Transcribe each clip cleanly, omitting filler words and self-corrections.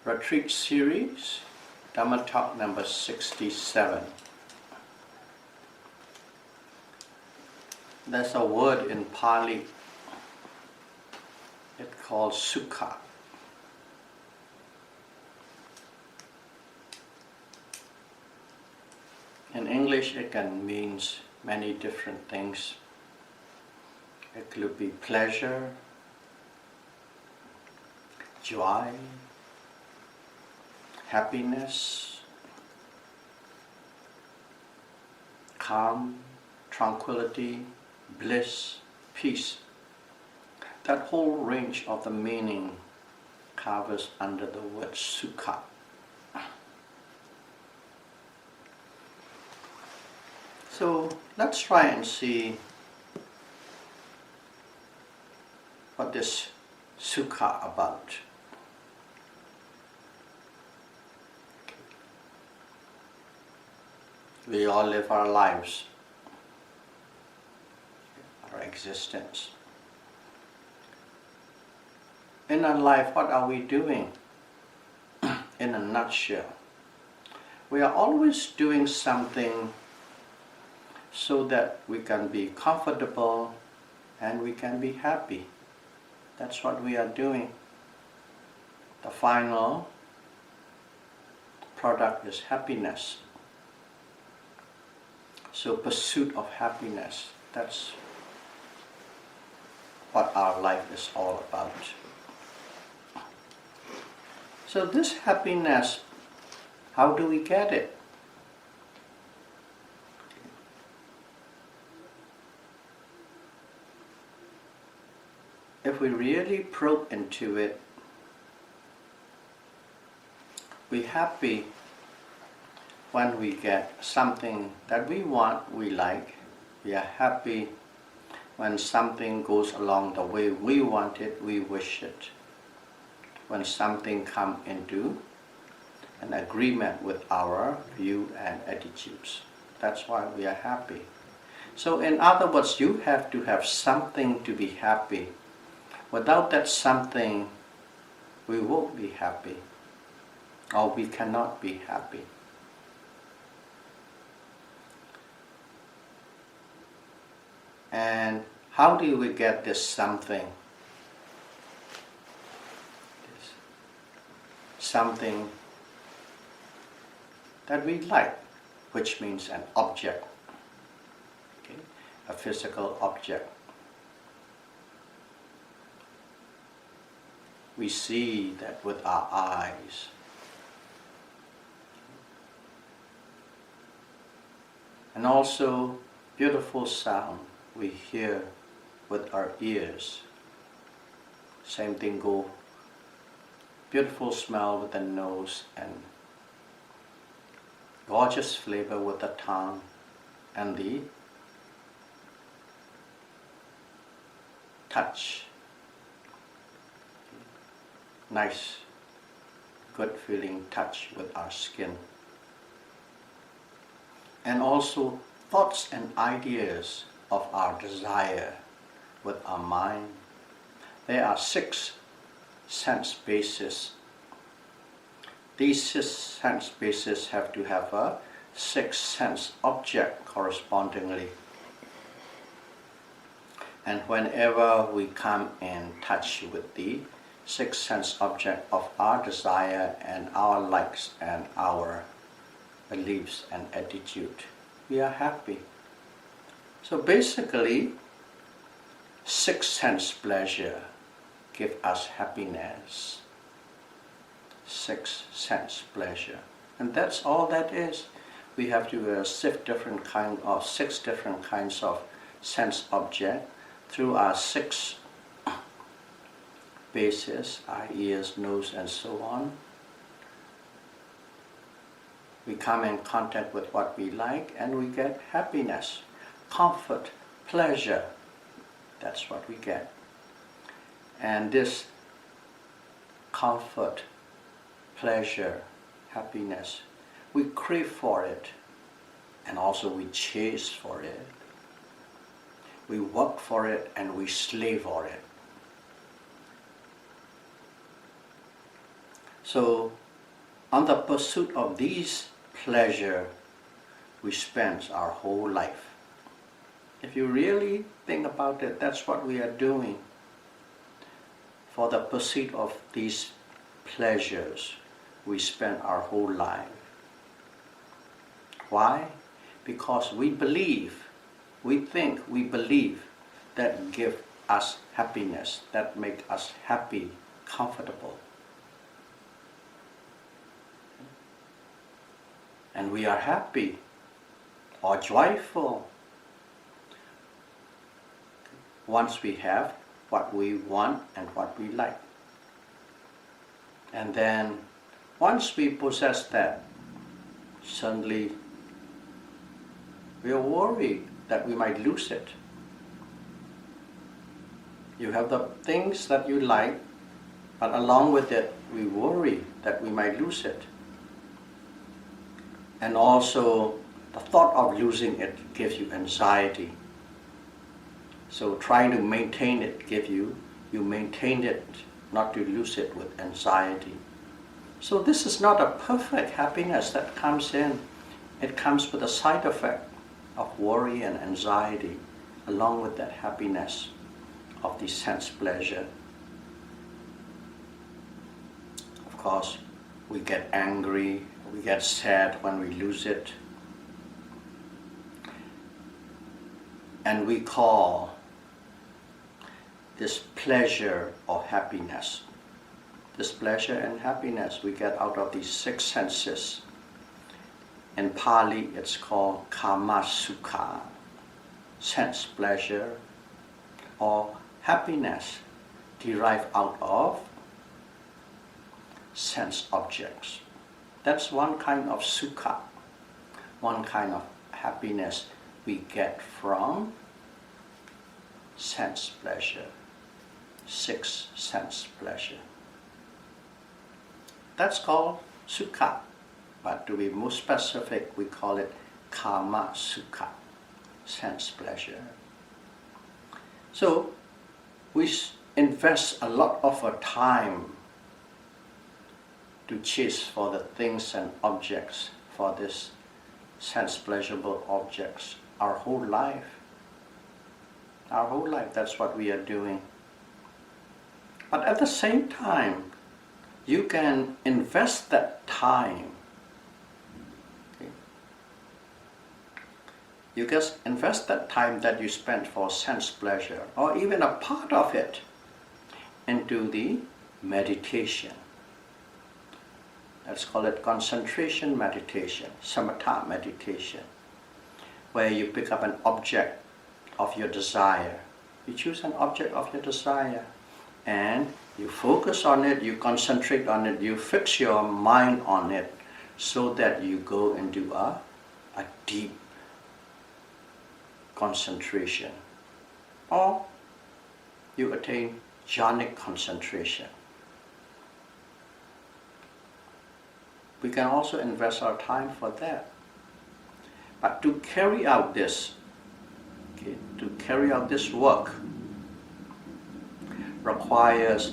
retreat series, Dhamma talk number 67. There's a word in Pali, it's called Sukha. In English it can mean many different things. It could be pleasure, joy, happiness, calm, tranquility, bliss, peace. That whole range of the meaning covers under the word Sukha. So let's try and see what this Sukha about. We all live our lives, our existence. In our life, what are we doing? In a nutshell, we are always doing something so that we can be comfortable and we can be happy. That's what we are doing. The final product is happiness. So pursuit of happiness, that's what our life is all about. So this happiness, how do we get it? If we really probe into it, we're happy when we get something that we want, we like. We are happy when something goes along the way we want it, we wish it. When something comes into an agreement with our view and attitudes. That's why we are happy. So in other words, you have to have something to be happy. Without that something, we won't be happy, or we cannot be happy. And how do we get this something? Something that we like, which means an object, okay? A physical object. We see that with our eyes. And also beautiful sound we hear with our ears. Same thing go. Beautiful smell with the nose and gorgeous flavor with the tongue and the touch. Nice, good feeling touch with our skin. And also thoughts and ideas of our desire with our mind. There are 6 sense bases. These 6 sense bases have to have a 6 sense object correspondingly. And whenever we come in touch with the 6 sense object of our desire and our likes and our beliefs and attitude, we are happy. So basically, 6 sense pleasure give us happiness. 6 sense pleasure. And that's all that is. We have to sift 6 different kinds of sense object through our 6 bases, our ears, nose, and so on. We come in contact with what we like and we get happiness, comfort, pleasure. That's what we get. And this comfort, pleasure, happiness, we crave for it and also we chase for it. We work for it and we slave for it. So on the pursuit of these pleasure, we spend our whole life. If you really think about it, that's what we are doing. For the pursuit of these pleasures, we spend our whole life. Why? Because we believe, we think, we believe that give us happiness, that make us happy, comfortable. And we are happy or joyful once we have what we want and what we like. And then once we possess that, suddenly we are worried that we might lose it. You have the things that you like, but along with it, we worry that we might lose it. And also, the thought of losing it gives you anxiety. So trying to maintain it you maintain it not to lose it with anxiety. So this is not a perfect happiness that comes in. It comes with a side effect of worry and anxiety along with that happiness of the sense pleasure. Of course, we get angry, we get sad when we lose it. And we call this pleasure or happiness. This pleasure and happiness we get out of these six senses. In Pali, it's called Kama Sukha, sense pleasure or happiness derived out of sense objects. That's one kind of Sukha, one kind of happiness we get from sense pleasure, six sense pleasure. That's called Sukha, but to be more specific, we call it Kama Sukha, sense pleasure. So we invest a lot of our time to chase for the things and objects, for this sense pleasurable objects, our whole life. Our whole life, that's what we are doing. But at the same time, you can invest that time. Okay? You just invest that time that you spend for sense pleasure, or even a part of it, into the meditation. Let's call it concentration meditation, samatha meditation, where you pick up an object of your desire. You choose an object of your desire and you focus on it, you concentrate on it, you fix your mind on it so that you go into a deep concentration, or you attain jhanic concentration. We can also invest our time for that. But to carry out this, to carry out this work requires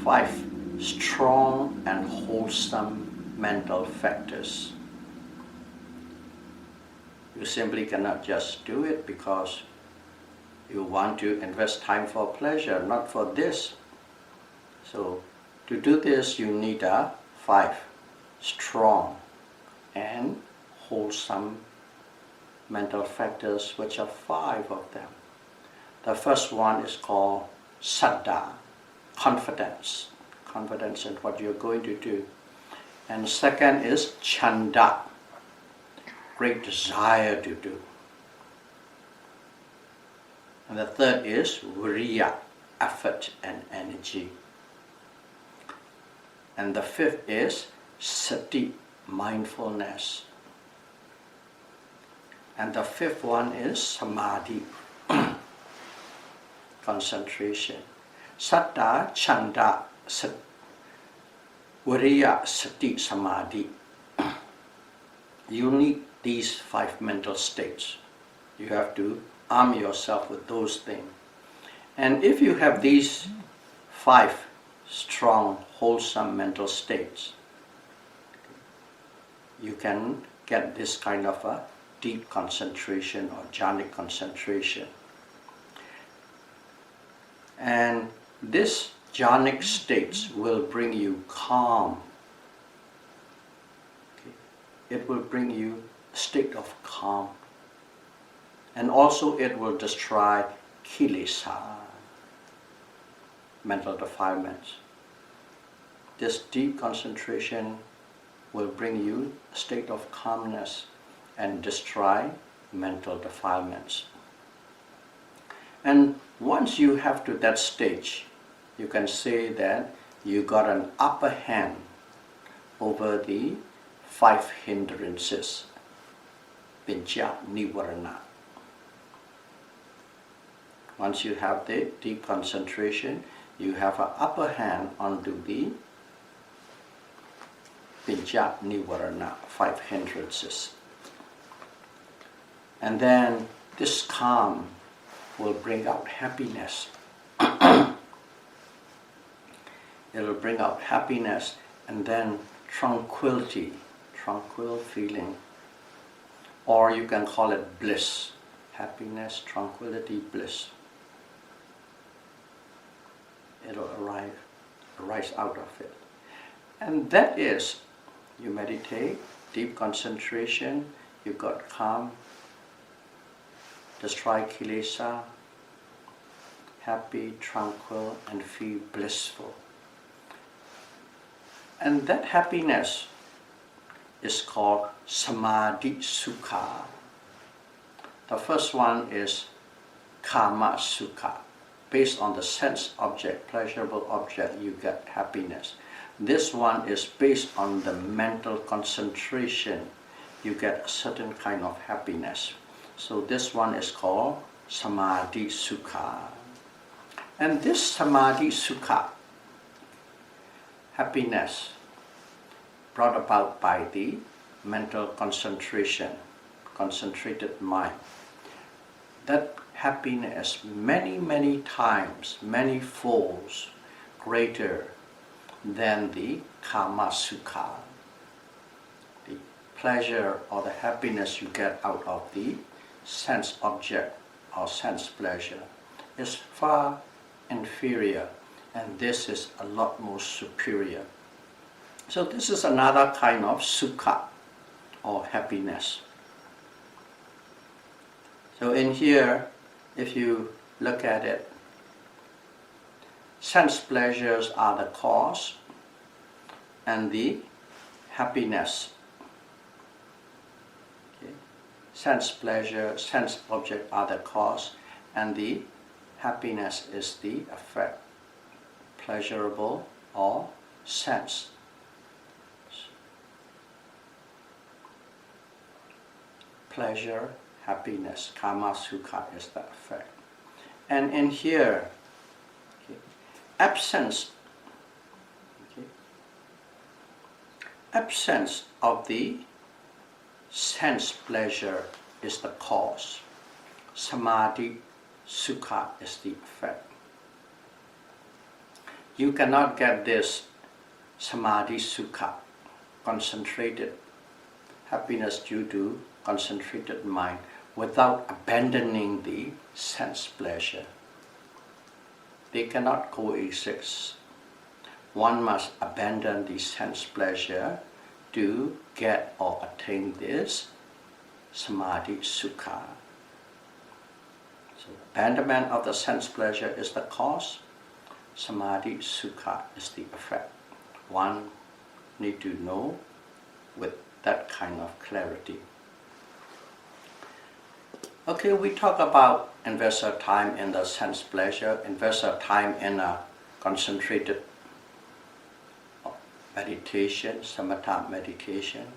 5 strong and wholesome mental factors. You simply cannot just do it because you want to invest time for pleasure, not for this. So to do this, you need 5 strong and wholesome mental factors, which are 5 of them. The first one is called saddha, confidence in what you're going to do. And second is chanda, great desire to do. And the third is viriya, effort and energy. And the fifth is sati, mindfulness. And the fifth one is samadhi, concentration. Saddha, chanda, viriya, sati, samadhi. You need these 5 mental states. You have to arm yourself with those things. And if you have these 5 strong, wholesome mental states. You can get this kind of a deep concentration or jhanic concentration. And this jhanic states will bring you calm. Okay. It will bring you a state of calm. And also it will destroy kilesa, mental defilements. This deep concentration will bring you a state of calmness and destroy mental defilements. And once you have to that stage, you can say that you got an upper hand over the 5 hindrances, Pincha Nivarana. Once you have the deep concentration, you have an upper hand onto the Pincha Nivarana, 5 hindrances. And then this calm will bring out happiness. It will bring out happiness and then tranquility, tranquil feeling. Or you can call it bliss, happiness, tranquility, bliss. It will arise out of it. And that is, you meditate, deep concentration, you got calm, destroy kilesa, happy, tranquil, and feel blissful. And that happiness is called Samadhi Sukha. The first one is Kama Sukha. Based on the sense object, pleasurable object, you get happiness. This one is based on the mental concentration. You get a certain kind of happiness. So this one is called Samadhi Sukha. And this Samadhi Sukha, happiness, brought about by the mental concentration, concentrated mind. That happiness many times, many folds greater than the Kama Sukha. The pleasure or the happiness you get out of the sense object or sense pleasure is far inferior, and this is a lot more superior. So this is another kind of Sukha or happiness. So in here, if you look at it, sense pleasures are the cause and the happiness. Okay. Sense pleasure, sense object are the cause and the happiness is the effect, pleasurable or sense. Pleasure, happiness, Kama Sukha is the effect. And in here, okay, absence of the sense pleasure is the cause. Samadhi Sukha is the effect. You cannot get this Samadhi Sukha, concentrated happiness due to concentrated mind, without abandoning the sense pleasure. They cannot coexist. One must abandon the sense pleasure to get or attain this Samadhi Sukha. So abandonment of the sense pleasure is the cause, Samadhi Sukha is the effect. One need to know with that kind of clarity. Okay, we talk about invest our time in the sense pleasure, invest our time in a concentrated meditation, samatha meditation.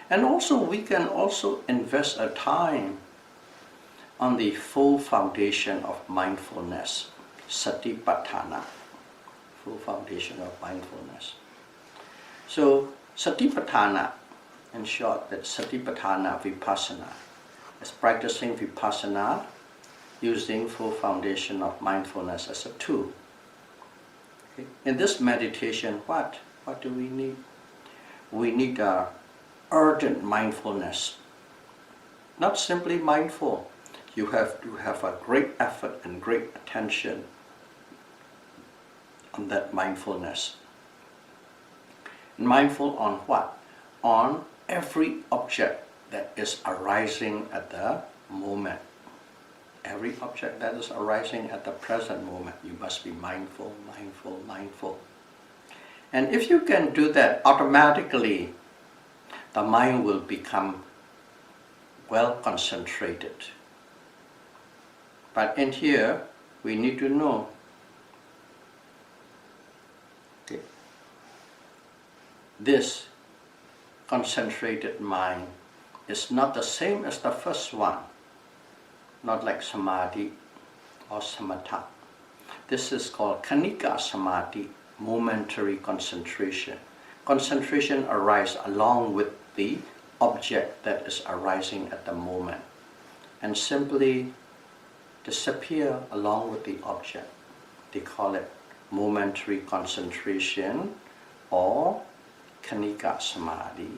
And also we can also invest our time on the full foundation of mindfulness, satipatthana, full foundation of mindfulness. So satipatthana, in short, that's satipatthana vipassana. Is practicing vipassana using full foundation of mindfulness as a tool. Okay? In this meditation, what do we need? We need a ardent mindfulness. Not simply mindful. You have to have a great effort and great attention on that mindfulness. Mindful on what? On every object that is arising at the moment. Every object that is arising at the present moment, you must be mindful, mindful, mindful. And if you can do that, automatically the mind will become well concentrated. But in here, we need to know, okay, this concentrated mind is not the same as the first one, not like samadhi or samatha. This is called khanika samadhi, momentary concentration. Concentration arises along with the object that is arising at the moment and simply disappear along with the object. They call it momentary concentration or khanika samadhi.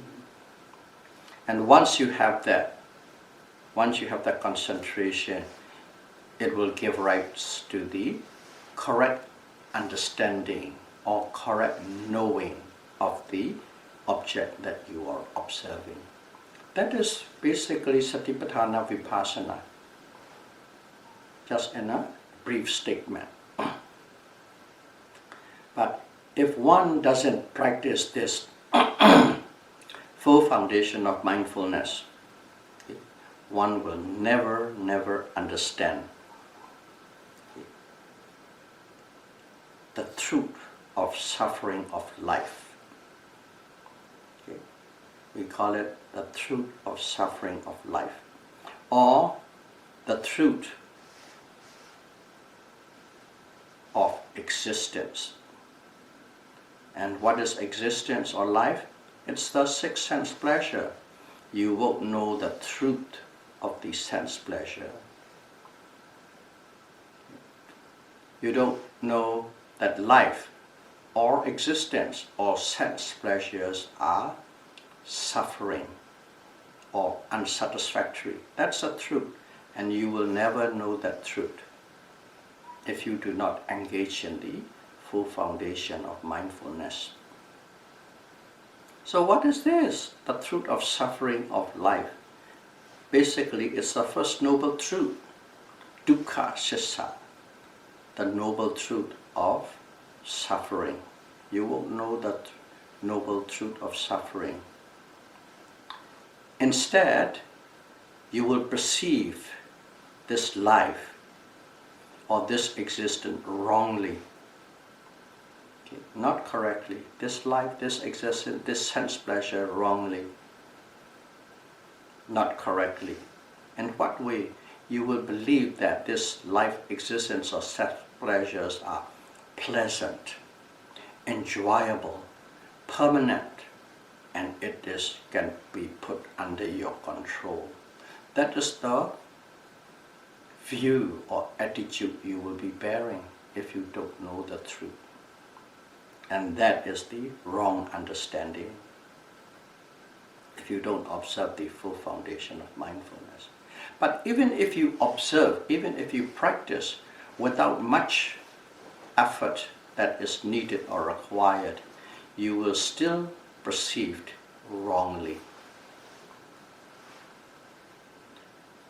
And once you have that concentration, it will give rise to the correct understanding or correct knowing of the object that you are observing. That is basically Satipatthana Vipassana, just in a brief statement. But if one doesn't practice this full foundation of mindfulness, one will never understand the truth of suffering of life. Okay? We call it the truth of suffering of life, or the truth of existence. And what is existence or life? It's the sixth sense pleasure. You won't know the truth of the sense pleasure. You don't know that life or existence or sense pleasures are suffering or unsatisfactory. That's the truth, and you will never know that truth if you do not engage in the full foundation of mindfulness. So what is this? The truth of suffering of life. Basically, it's the first noble truth, dukkha sissa, the noble truth of suffering. You won't know that noble truth of suffering. Instead, you will perceive this life or this existence wrongly. Okay? Not correctly. This life, this existence, this sense pleasure wrongly. Not correctly. In what way? You will believe that this life, existence or sense pleasures are pleasant, enjoyable, permanent, and can be put under your control. That is the view or attitude you will be bearing if you don't know the truth. And that is the wrong understanding if you don't observe the full foundation of mindfulness. But even if you observe, even if you practice without much effort that is needed or required, you will still perceive wrongly.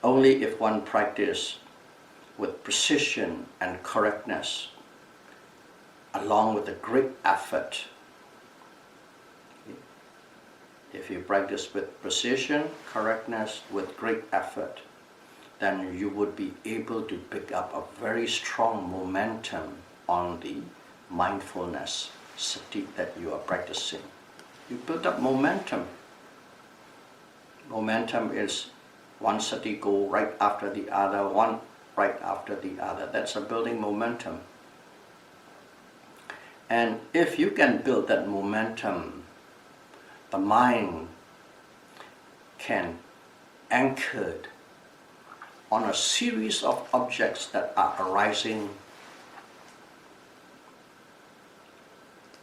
Only if one practices with precision and correctness, along with a great effort. If you practice with precision, correctness, with great effort, then you would be able to pick up a very strong momentum on the mindfulness, sati, that you are practicing. You build up momentum. Momentum is one sati go right after the other, one right after the other. That's a building momentum. And if you can build that momentum, the mind can anchor on a series of objects that are arising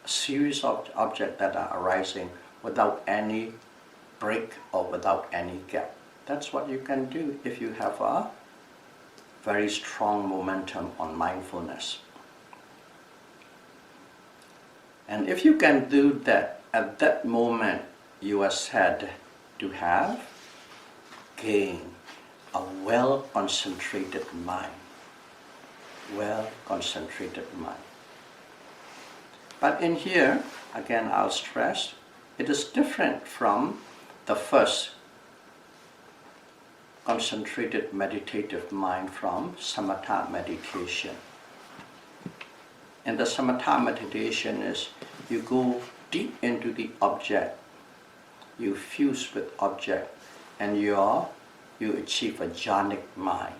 a series of objects that are arising without any break or without any gap. That's what you can do if you have a very strong momentum on mindfulness. And if you can do that, at that moment you are said to have gained a well-concentrated mind. Well-concentrated mind. But in here, again I'll stress, it is different from the first concentrated meditative mind from samatha meditation. And the samatha meditation is you go deep into the object, you fuse with object, and you achieve a jhanic mind.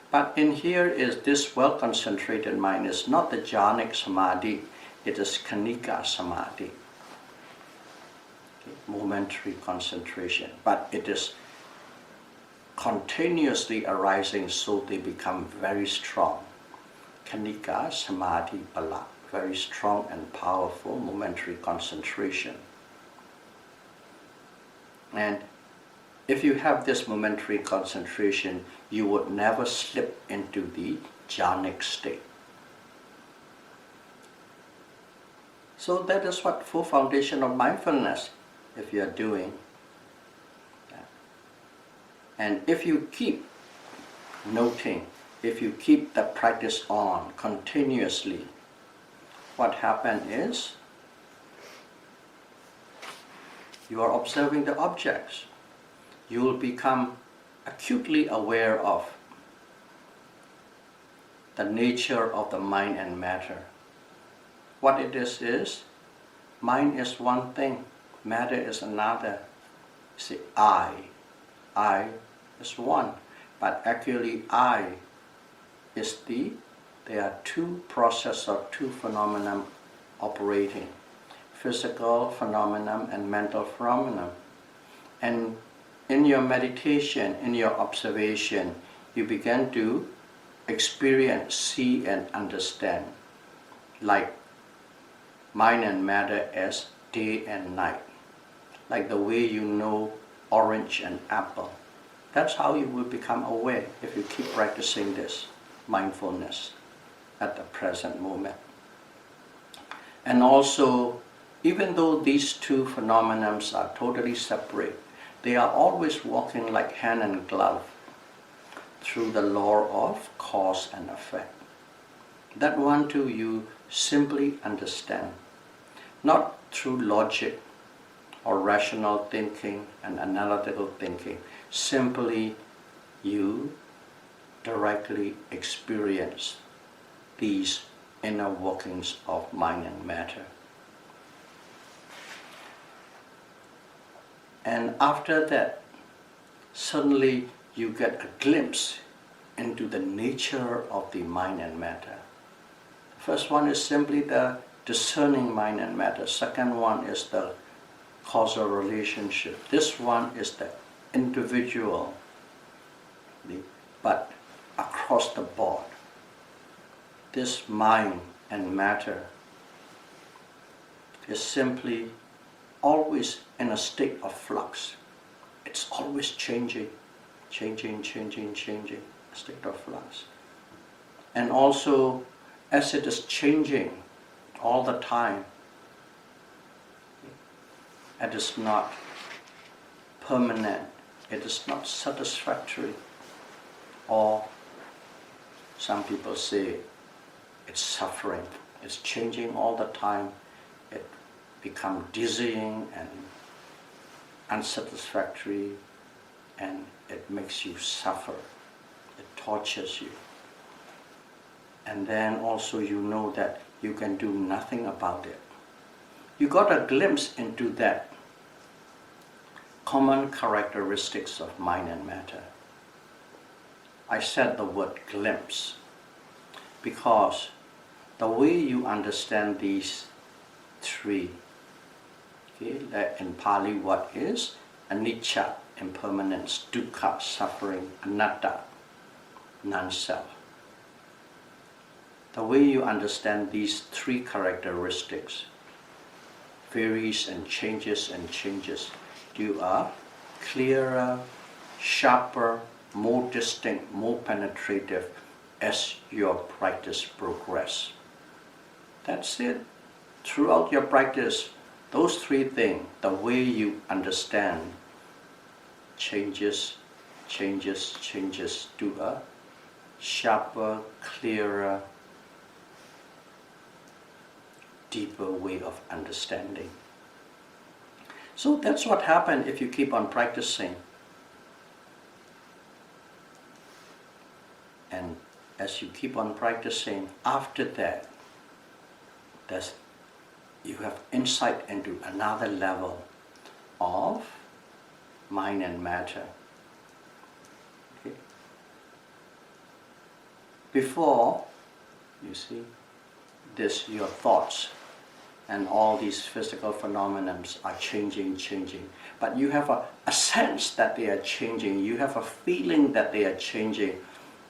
But in here is this well-concentrated mind is not the jhanic samadhi, it is khanika samadhi. Okay, momentary concentration, but it is continuously arising, so they become very strong. Khanika samadhi bala, very strong and powerful momentary concentration. And if you have this momentary concentration, you would never slip into the jhanic state. So that is what full foundation of mindfulness, if you are doing. And if you keep noting, if you keep the practice on continuously, what happens is you are observing the objects. You will become acutely aware of the nature of the mind and matter. What it is mind is one thing, matter is another. See, I is one, but actually I is there are two processes or two phenomena operating, physical phenomenon and mental phenomenon. And in your meditation, in your observation, you begin to experience, see and understand, like mind and matter as day and night, like the way you know orange and apple. That's how you will become aware if you keep practicing this mindfulness at the present moment. And also, even though these two phenomena are totally separate, they are always walking like hand and glove through the law of cause and effect. That one too you simply understand, not through logic or rational thinking and analytical thinking. Simply you directly experience these inner workings of mind and matter. And after that, suddenly you get a glimpse into the nature of the mind and matter. The first one is simply the discerning mind and matter. Second one is the causal relationship. This one is the individual, but across the board. This mind and matter is simply always in a state of flux. It's always changing, a state of flux. And also, as it is changing all the time, it is not permanent, it is not satisfactory, or some people say it's suffering. It's changing all the time. It becomes dizzying and unsatisfactory, and it makes you suffer. It tortures you. And then also you know that you can do nothing about it. You got a glimpse into that common characteristics of mind and matter. I said the word glimpse because the way you understand these three, okay, in Pali what is anicca, impermanence, dukkha, suffering, anatta, non-self. the way you understand these three characteristics varies and changes, you are clearer, sharper, more distinct, more penetrative as your practice progresses. That's it. Throughout your practice, those three things, the way you understand, changes to a sharper, clearer, deeper way of understanding. So that's what happens if you keep on practicing. And as you keep on practicing, after that, you have insight into another level of mind and matter. Okay. Before, you see, your thoughts and all these physical phenomena are changing. But you have a sense that they are changing. You have a feeling that they are changing.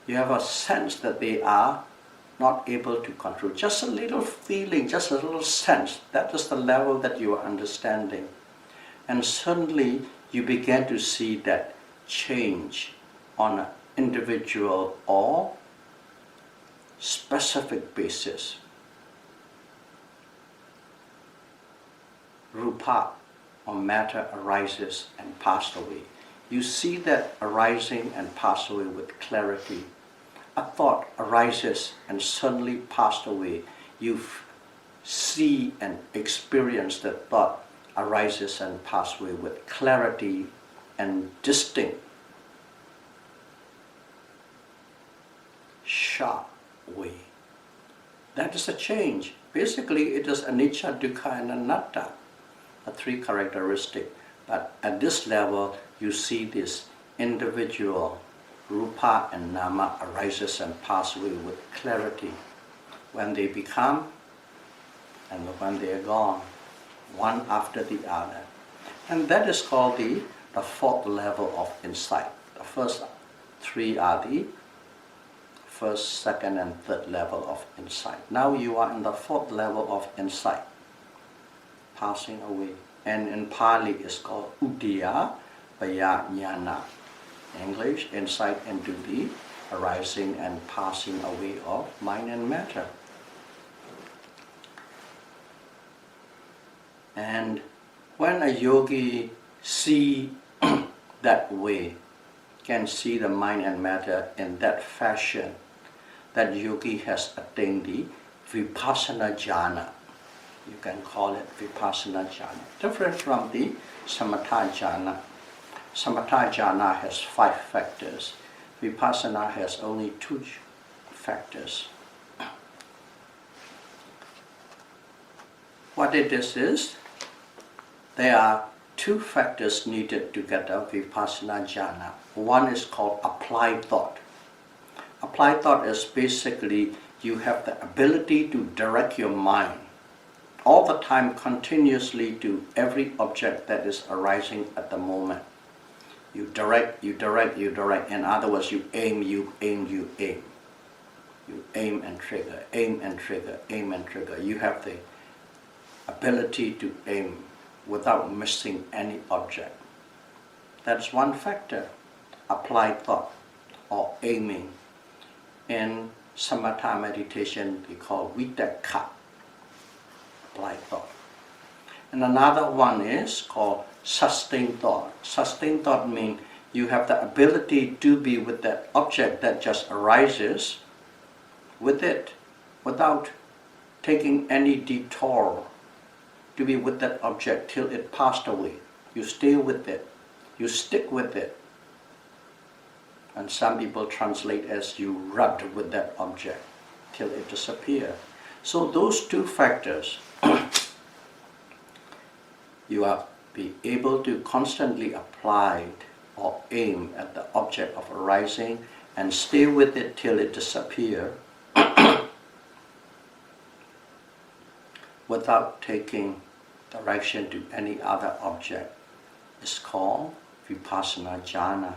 You have a sense that they are not able to control. Just a little feeling, just a little sense. That is the level that you are understanding. And suddenly you begin to see that change on an individual or specific basis. Rupa or matter arises and passes away. You see that arising and pass away with clarity. A thought arises and suddenly passed away. You see and experience that thought arises and passes away with clarity and distinct, sharp way. That is a change. Basically, it is anicca, dukkha, and anatta, the three characteristics. But at this level, you see this individual rupa and nama arises and passes away with clarity when they become and when they are gone, one after the other. And that is called the fourth level of insight. The first three are the first, second, and third level of insight. Now you are in the fourth level of insight, passing away. And in Pali it's called Udaya Vaya Jnana. English, insight into the arising and passing away of mind and matter. And when a yogi see that way, can see the mind and matter in that fashion, that yogi has attained the vipassana jhana. You can call it vipassana jhana. Different from the samatha jhana. Samatha jhana has 5 factors. Vipassana has only 2 factors. What it is, there are 2 factors needed to get a vipassana jhana. One is called applied thought. Applied thought is basically you have the ability to direct your mind all the time continuously to every object that is arising at the moment. You direct. In other words, you aim. You aim and trigger, aim and trigger. You have the ability to aim without missing any object. That's one factor, applied thought or aiming. In samatha meditation, we call vitakka, applied thought. And another one is called sustained thought. Sustained thought means you have the ability to be with that object that just arises with it without taking any detour, to be with that object till it passed away. You stay with it. You stick with it. And some people translate as you rubbed with that object till it disappears. So those 2 factors, you are be able to constantly apply or aim at the object of arising and stay with it till it disappears without taking direction to any other object. It's called vipassana jhana.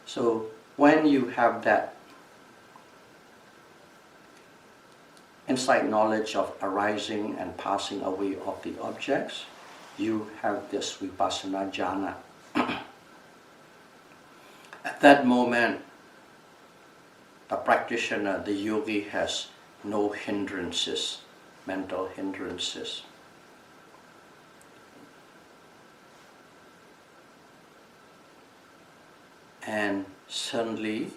So when you have that insight knowledge of arising and passing away of the objects, you have this vipassana jhana. At that moment, the practitioner, the yogi, has no hindrances, mental hindrances. And suddenly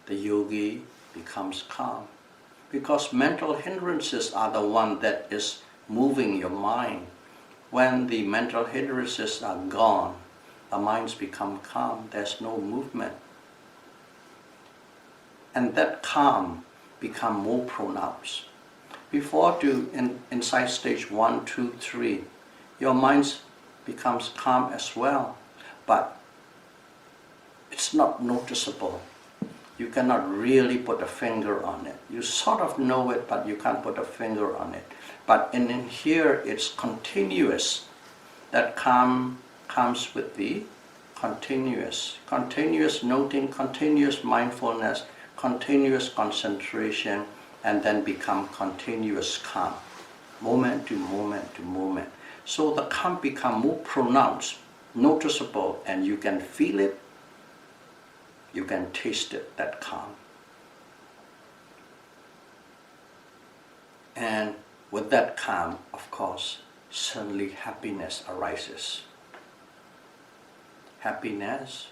the yogi becomes calm, because mental hindrances are the one that is moving your mind. When the mental hindrances are gone, the minds become calm, there's no movement. And that calm become more pronounced. Before inside stage 1, 2, 3, your mind becomes calm as well, but it's not noticeable. You cannot really put a finger on it. You sort of know it, but you can't put a finger on it. But in here, it's continuous. That calm comes with the continuous noting, continuous mindfulness, continuous concentration, and then become continuous calm, moment to moment to moment. So the calm become more pronounced, noticeable, and you can feel it, you can taste it, that calm. And with that calm, of course, suddenly happiness arises. Happiness,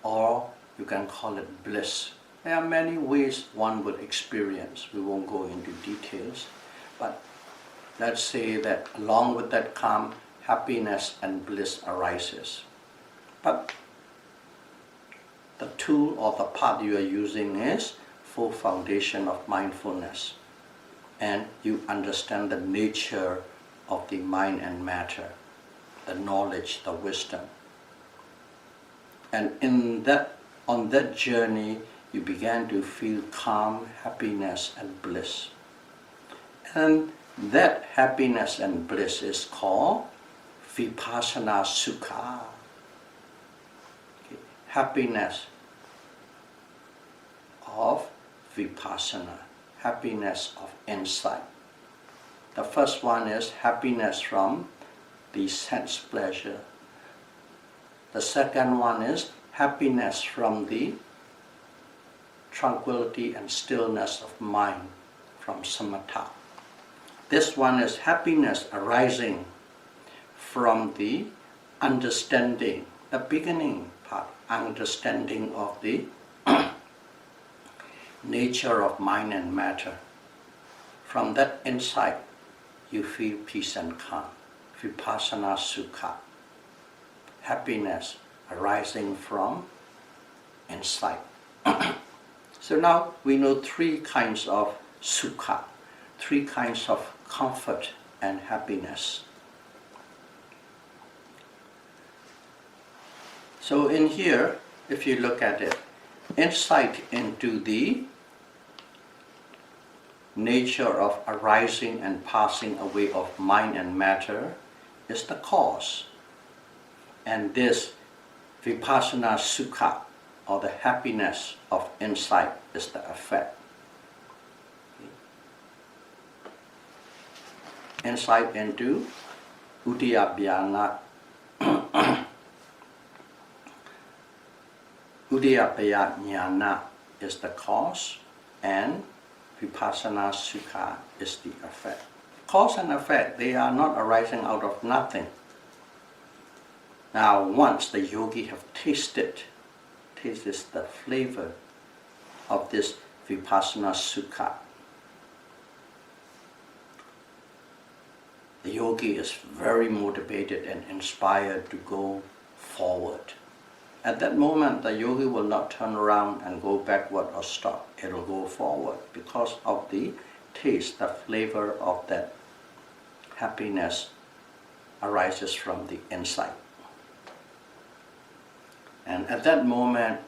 or you can call it bliss. There are many ways one would experience. We won't go into details, but let's say that along with that calm, happiness and bliss arises. But the tool or the path you are using is full foundation of mindfulness, and you understand the nature of the mind and matter, the knowledge, the wisdom. And on that journey, you began to feel calm, happiness, and bliss. And that happiness and bliss is called vipassana sukha. Okay. Happiness of vipassana, happiness of insight. The first one is happiness from the sense pleasure. The second one is happiness from the tranquility and stillness of mind, from samatha. This one is happiness arising from the understanding, the beginning part, understanding of the nature of mind and matter. From that insight, you feel peace and calm, vipassana sukha, happiness arising from insight. So now we know three kinds of sukha, three kinds of comfort and happiness. So in here, if you look at it, insight into the nature of arising and passing away of mind and matter is the cause. And this vipassana sukha, or the happiness of insight, is the effect. Insight into udiyapayana, udiyapaya jnana is the cause, and vipassana sukha is the effect. Cause and effect, they are not arising out of nothing. Now, once the yogi have tasted the flavor of this vipassana sukha, the yogi is very motivated and inspired to go forward. At that moment, the yogi will not turn around and go backward or stop. It will go forward because of the taste, the flavor of that happiness arises from the insight. And at that moment,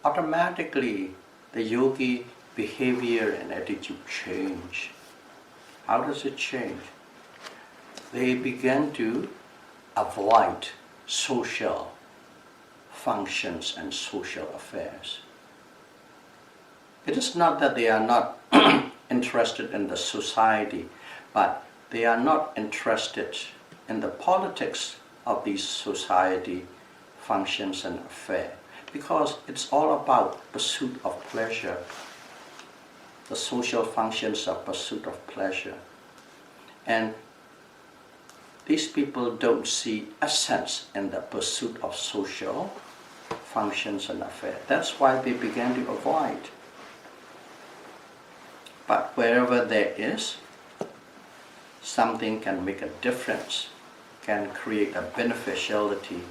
automatically the yogi behavior and attitude change. How does it change? They begin to avoid social functions and social affairs. It is not that they are not interested in the society, but they are not interested in the politics of these society functions and affairs, because it's all about pursuit of pleasure, the social functions of pursuit of pleasure. And these people don't see essence in the pursuit of social functions and affairs. That's why they began to avoid. But wherever there is, something can make a difference, can create a beneficiality,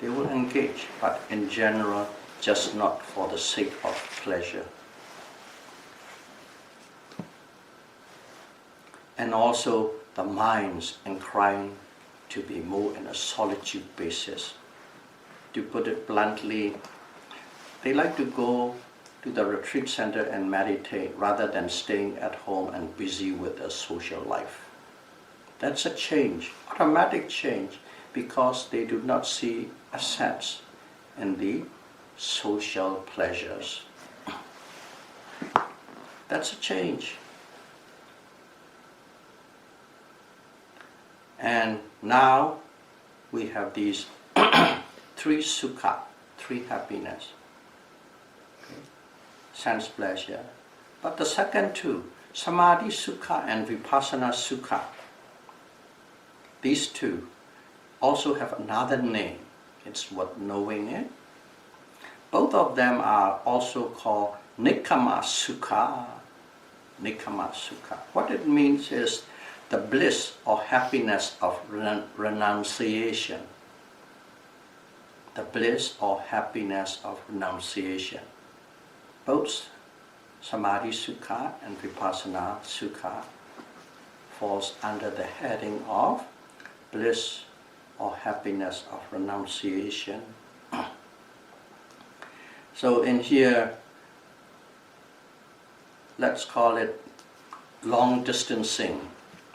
they will engage, but in general, just not for the sake of pleasure. And also the minds inclined to be more in a solitude basis. To put it bluntly, they like to go to the retreat center and meditate rather than staying at home and busy with their social life. That's a change, automatic change, because they do not see a sense in the social pleasures. That's a change. And now we have these three sukha, three happiness. Okay. Sense pleasure. But the second two, samadhi sukha and vipassana sukha, these two also have another name. It's worth knowing it. Both of them are also called nikkama sukha. Nikkama sukha. What it means is the bliss or happiness of renunciation. The bliss or happiness of renunciation. Both samadhi sukha and vipassana sukha falls under the heading of bliss or happiness of renunciation. So in here, let's call it long distancing,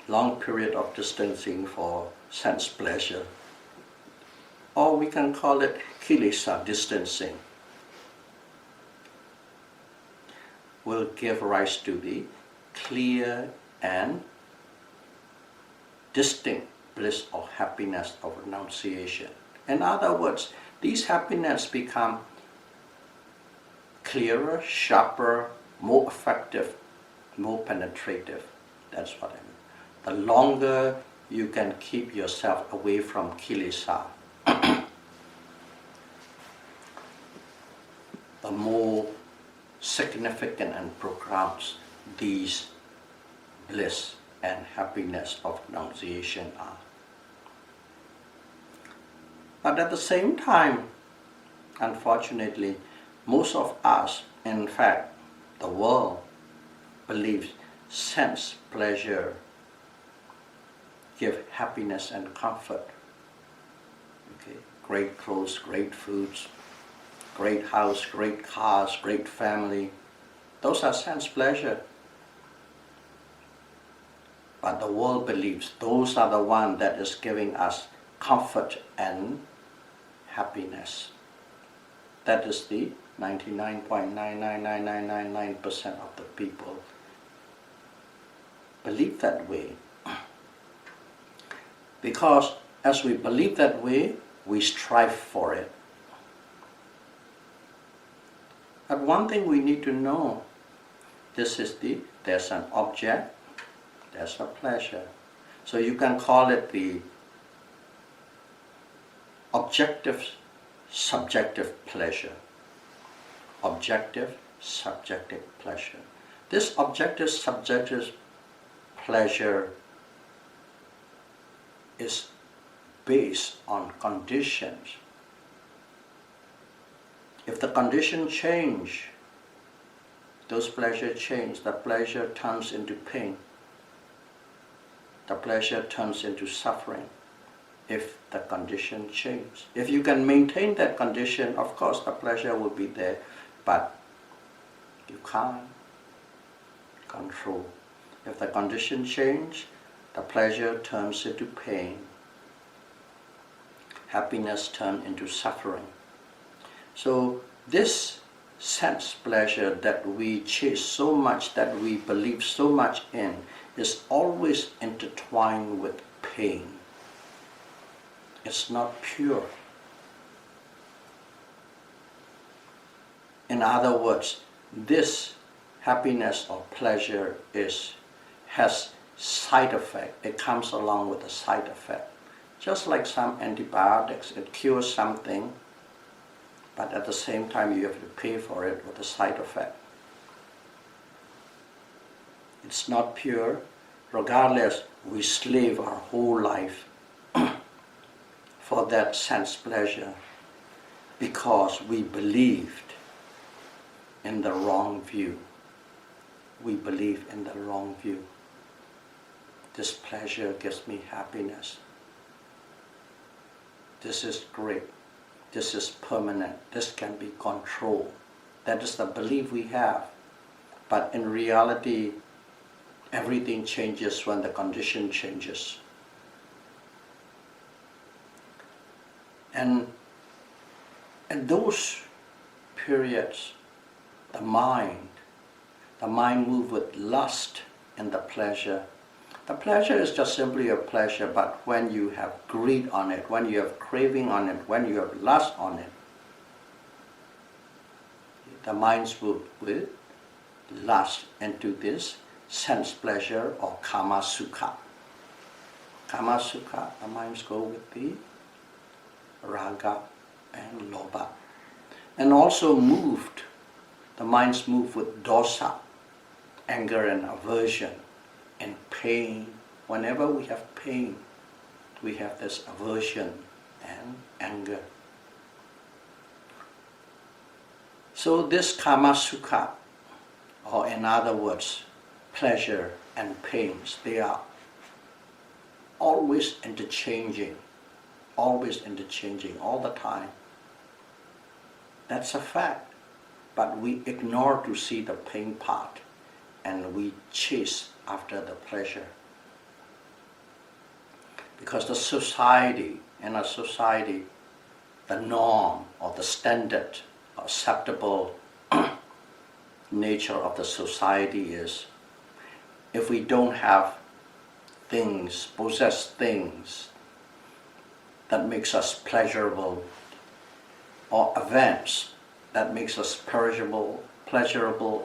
long period of distancing for sense pleasure. Or we can call it kilesa distancing. Will give rise to the clear and distinct bliss or happiness of renunciation. In other words, these happiness become clearer, sharper, more effective, more penetrative. That's what I mean. The longer you can keep yourself away from kilesa, the more significant and pronounced these bliss and happiness of renunciation are. But at the same time, unfortunately, most of us, in fact, the world, believes sense pleasure give happiness and comfort. Okay, great clothes, great foods, great house, great cars, great family. Those are sense pleasure. But the world believes those are the ones that is giving us comfort and happiness. That is the 99.99999% of the people believe that way. Because as we believe that way, we strive for it. But one thing we need to know, there's an object, there's a pleasure. So you can call it the objective, subjective pleasure. Objective, subjective pleasure. This objective, subjective pleasure is based on conditions. If the condition change, those pleasure change, the pleasure turns into pain. The pleasure turns into suffering if the condition changes. If you can maintain that condition, of course the pleasure will be there, but you can't control. If the condition changes, the pleasure turns into pain. Happiness turns into suffering. So this sense pleasure that we chase so much, that we believe so much in, is always intertwined with pain. It's not pure. In other words, this happiness or pleasure has side effect. It comes along with a side effect. Just like some antibiotics, it cures something, but at the same time you have to pay for it with a side effect. It's not pure. Regardless, we slave our whole life for that sense pleasure because we believed in the wrong view. We believe in the wrong view. This pleasure gives me happiness. This is great. This is permanent. This can be controlled. That is the belief we have. But in reality, everything changes when the condition changes. And in those periods, the mind moves with lust in the pleasure. The pleasure is just simply a pleasure, but when you have greed on it, when you have craving on it, when you have lust on it, the mind moves with lust into this sense pleasure or kama sukha. Kama sukha, the minds go with the raga and lobha. And also the minds move with dosa, anger and aversion, and pain. Whenever we have pain, we have this aversion and anger. So this kama sukha, or in other words, pleasure and pains, they are always interchanging all the time. That's a fact, but we ignore to see the pain part and we chase after the pleasure. Because in a society, the norm or the standard, acceptable nature of the society is, if we don't have possess things that makes us pleasurable, or events that makes us pleasurable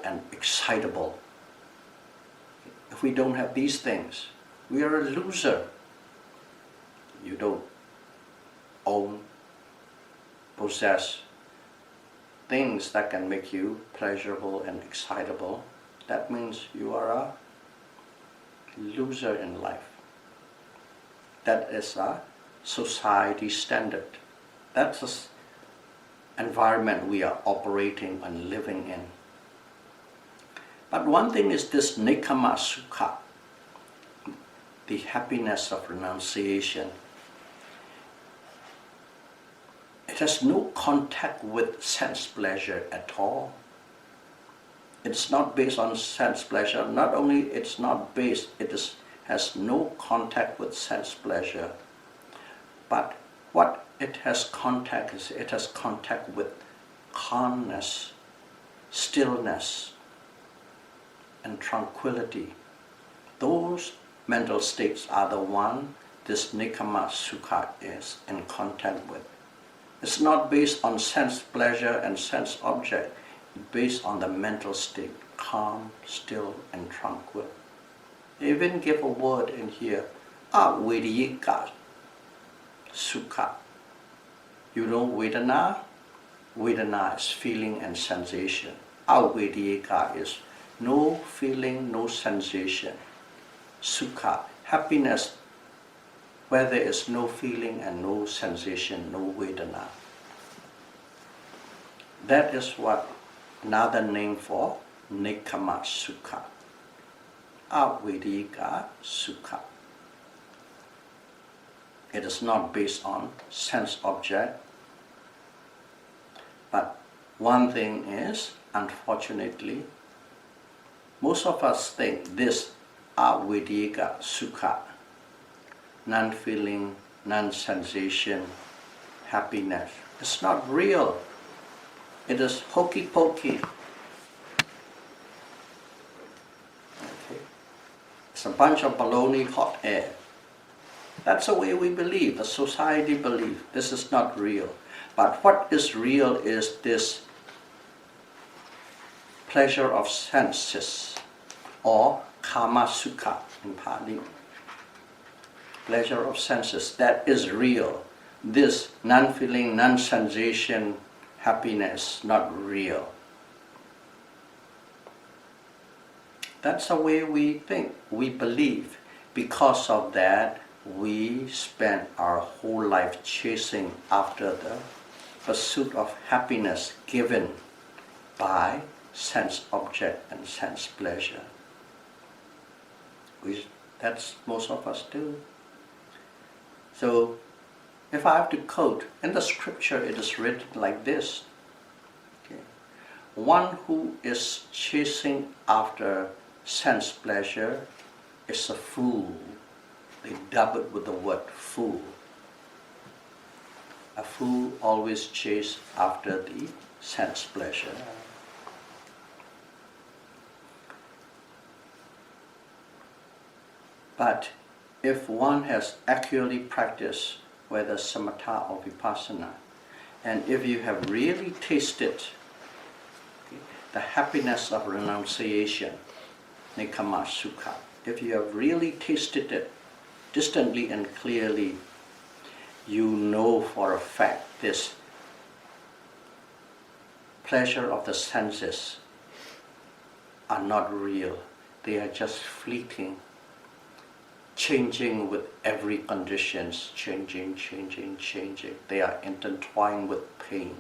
and excitable, if we don't have these things, we are a loser. You don't possess things that can make you pleasurable and excitable. That means you are a loser in life. That is a society standard. That's the environment we are operating and living in. But one thing is this nekama sukha, the happiness of renunciation. It has no contact with sense pleasure at all. It's not based on sense pleasure. Not only it's not based, has no contact with sense pleasure. But what it has contact is, it has contact with calmness, stillness, and tranquility. Those mental states are the one this nekama sukha is in contact with. It's not based on sense pleasure and sense object. It's based on the mental state, calm, still, and tranquil. They even give a word in here, avedika sukha. You know vedana? Vedana is feeling and sensation. Avedika is no feeling, no sensation. Sukha, happiness, where there is no feeling and no sensation, no vedana. That is what another name for nekama sukha. Avedika sukha. It is not based on sense object, but one thing is, unfortunately, most of us think this avedika sukha, non-feeling, non-sensation, happiness, it's not real. it is hokey pokey. Okay. It's a bunch of baloney hot air. That's the way we believe, the society believes. This is not real. But what is real is this pleasure of senses, or kama sukha in Pali. Pleasure of senses, that is real. This non-feeling, non-sensation happiness, not real. That's the way we think, we believe. Because of that, we spend our whole life chasing after the pursuit of happiness given by sense object and sense pleasure. That's most of us do. So, if I have to quote, in the scripture it is written like this. Okay. One who is chasing after sense pleasure is a fool. They dub it with the word fool. A fool always chases after the sense pleasure. But if one has accurately practiced whether samatha or vipassana, and if you have really tasted the happiness of renunciation, nekama sukha, if you have really tasted it distantly and clearly, you know for a fact this pleasure of the senses are not real. They are just fleeting, changing with every conditions, changing. They are intertwined with pain.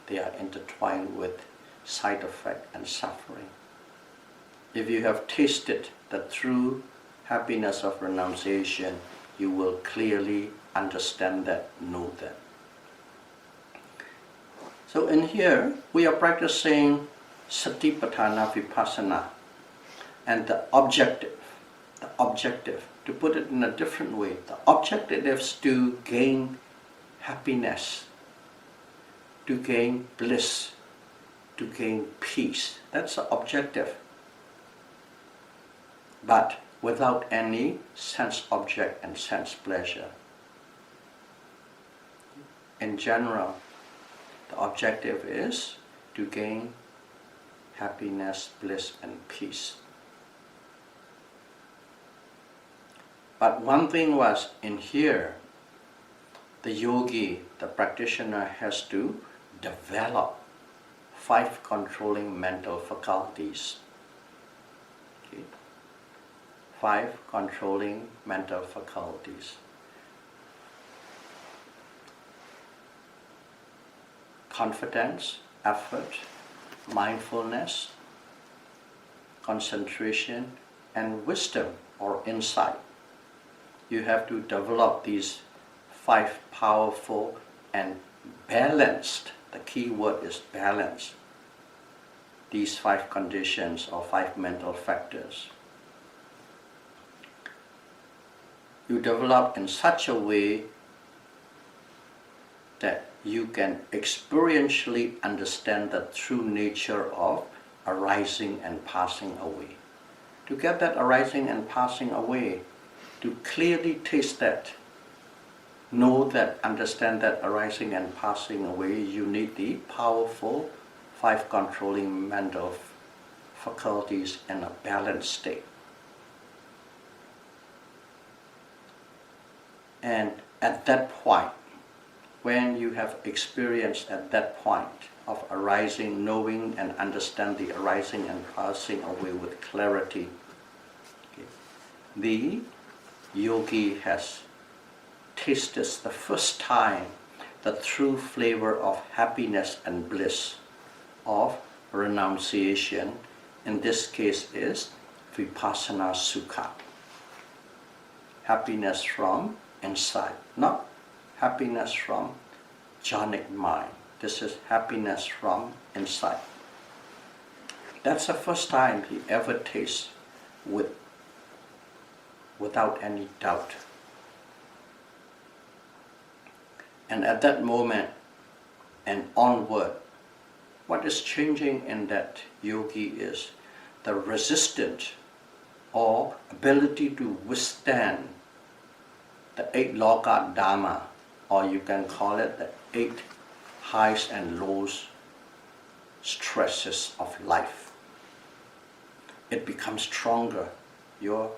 They are intertwined with side effect and suffering. If you have tasted the true happiness of renunciation, you will clearly understand that, know that. So in here, we are practicing Satipatthana Vipassana, and the objective, to put it in a different way, the objective is to gain happiness, to gain bliss, to gain peace. That's the objective. But without any sense object and sense pleasure. In general, the objective is to gain happiness, bliss, and peace. But one thing was, in here, the yogi, the practitioner, has to develop 5 controlling mental faculties. Okay? 5 controlling mental faculties. Confidence, effort, mindfulness, concentration, and wisdom or insight. You have to develop these 5 powerful and balanced, the key word is balance, these 5 conditions or 5 mental factors. You develop in such a way that you can experientially understand the true nature of arising and passing away. To get that arising and passing away, to clearly taste that, know that, understand that arising and passing away, you need the powerful 5 controlling mental faculties in a balanced state. And at that point, when you have experienced at that point of arising, knowing and understand the arising and passing away with clarity, okay, the yogi has tasted the first time the true flavor of happiness and bliss, of renunciation. In this case is vipassana sukha. Happiness from inside, not happiness from jhanic mind. This is happiness from inside. That's the first time he ever tastes without any doubt. And at that moment and onward, what is changing in that yogi is the resistance or ability to withstand the 8 loka Dhamma, or you can call it the 8 highs and lows stresses of life. It becomes stronger. Your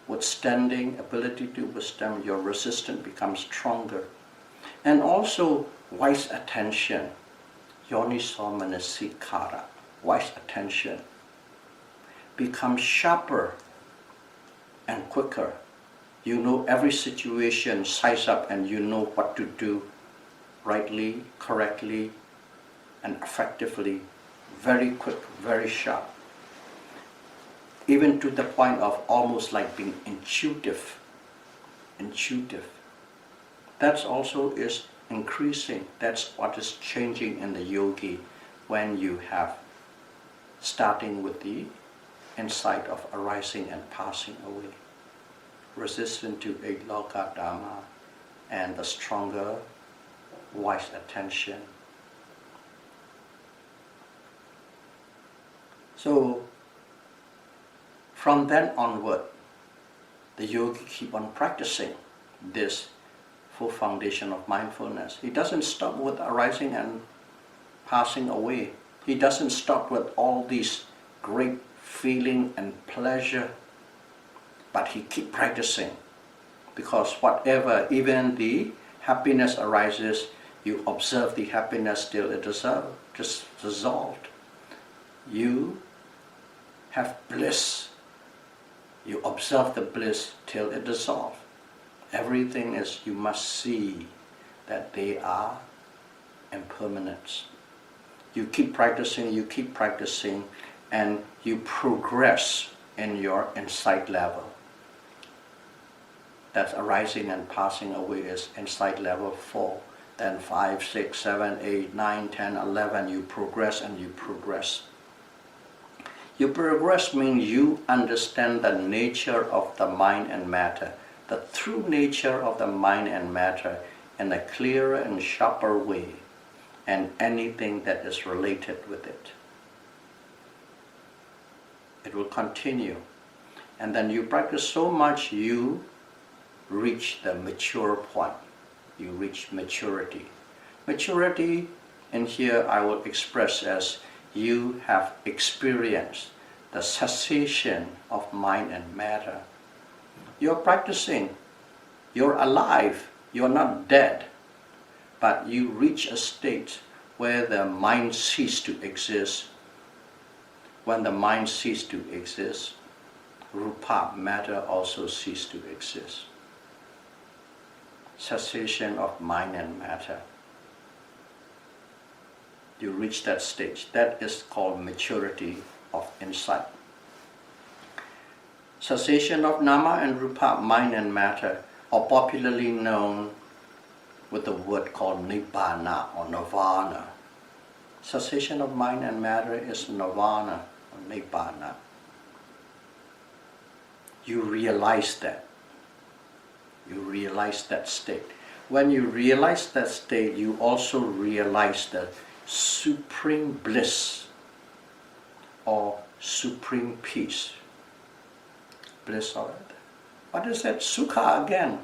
withstanding ability to withstand, your resistance becomes stronger. And also wise attention, yoniso manasikara, wise attention, becomes sharper and quicker. You know every situation, size up, and you know what to do rightly, correctly, and effectively, very quick, very sharp. Even to the point of almost like being intuitive. That also is increasing. That's what is changing in the yogi when you have starting with the insight of arising and passing away. Resistant to 8 loka Dhamma and the stronger wise attention. So from then onward, the yogi keep on practicing this full foundation of mindfulness. He doesn't stop with arising and passing away. He doesn't stop with all these great feeling and pleasure, but he keep practicing, because whatever, even the happiness arises, you observe the happiness till it is just dissolved. You have bliss. You observe the bliss till it dissolves. Everything is, you must see that they are impermanent. You keep practicing, and you progress in your insight level. That's arising and passing away is insight level 4. Then 5, 6, 7, 8, 9, 10, 11, you progress and you progress. You progress means you understand the nature of the mind and matter, the true nature of the mind and matter in a clearer and sharper way, and anything that is related with it. It will continue. And then you practice so much, you reach the mature point. You reach maturity. Maturity, in here I will express as you have experienced the cessation of mind and matter. You're practicing, you're alive, you're not dead, but you reach a state where the mind ceases to exist. When the mind ceases to exist, rupa, matter, also ceases to exist. Cessation of mind and matter. You reach that stage. That is called maturity of insight. Cessation of nama and rupa, mind and matter, are popularly known with the word called nibbana or nirvana. Cessation of mind and matter is nirvana or nibbana. You realize that. You realize that state. When you realize that state, you also realize the supreme bliss or supreme peace. Bliss or what is that? Sukha again.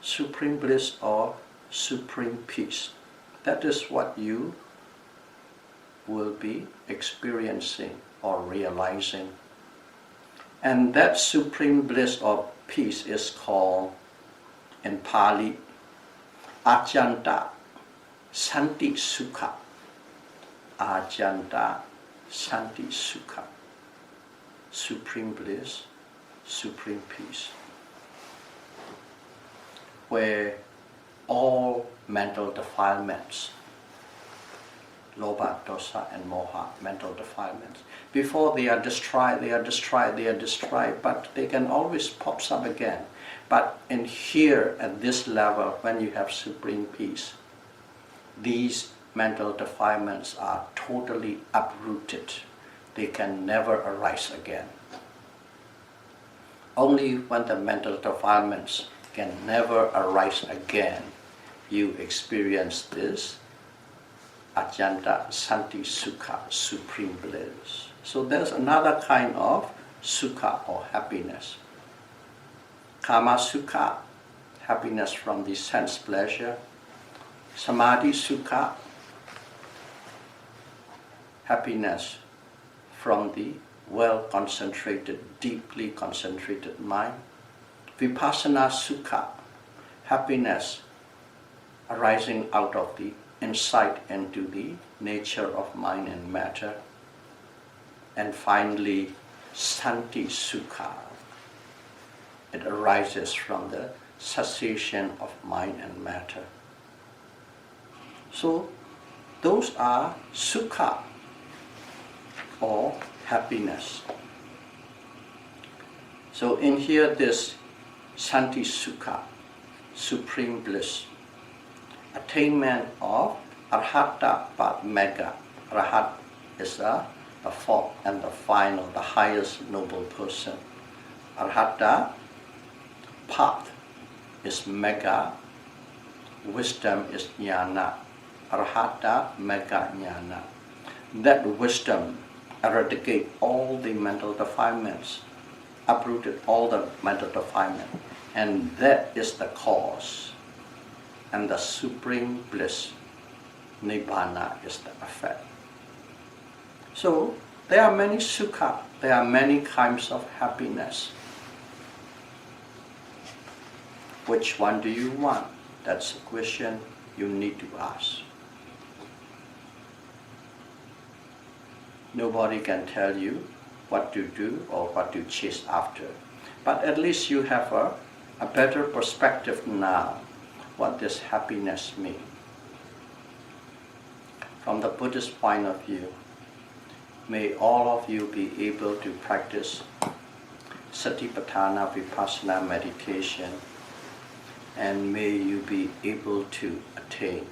Supreme bliss or supreme peace. That is what you will be experiencing or realizing. And that supreme bliss or peace is called in Pali Ajanta Santi Sukha. Ajanta Santi Sukha. Supreme bliss, supreme peace. Where all mental defilements, lobha, dosa, and moha, mental defilements, before they are destroyed, but they can always pop up again. But in here, at this level, when you have supreme peace, these mental defilements are totally uprooted. They can never arise again. Only when the mental defilements can never arise again, you experience this Ajanta Santi Sukha, supreme bliss. So there's another kind of Sukha or happiness. Kama Sukha, happiness from the sense pleasure. Samadhi Sukha, happiness from the well-concentrated, deeply concentrated mind. Vipassana Sukha, happiness arising out of the insight into the nature of mind and matter. And finally, Santi Sukha, it arises from the cessation of mind and matter. So those are Sukha or happiness. So in here this Santi Sukha, supreme bliss, attainment of Arhata Padmega. Arhat is the fourth and the final, the highest noble person. Arhata path is mega, wisdom is jnana. Arhata mega jnana. That wisdom eradicates all the mental defilements, uprooted all the mental defilement, and that is the cause. And the supreme bliss, Nibbana, is the effect. So there are many Sukha, there are many kinds of happiness. Which one do you want? That's a question you need to ask. Nobody can tell you what to do or what to chase after. But at least you have a better perspective now what this happiness means. From the Buddhist point of view, may all of you be able to practice Satipatthana Vipassana meditation, and may you be able to attain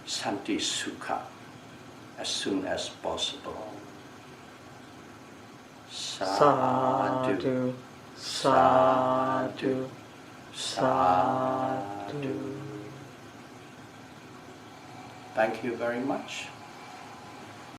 Santi Sukha as soon as possible. Sadhu, sadhu, sadhu. Thank you very much.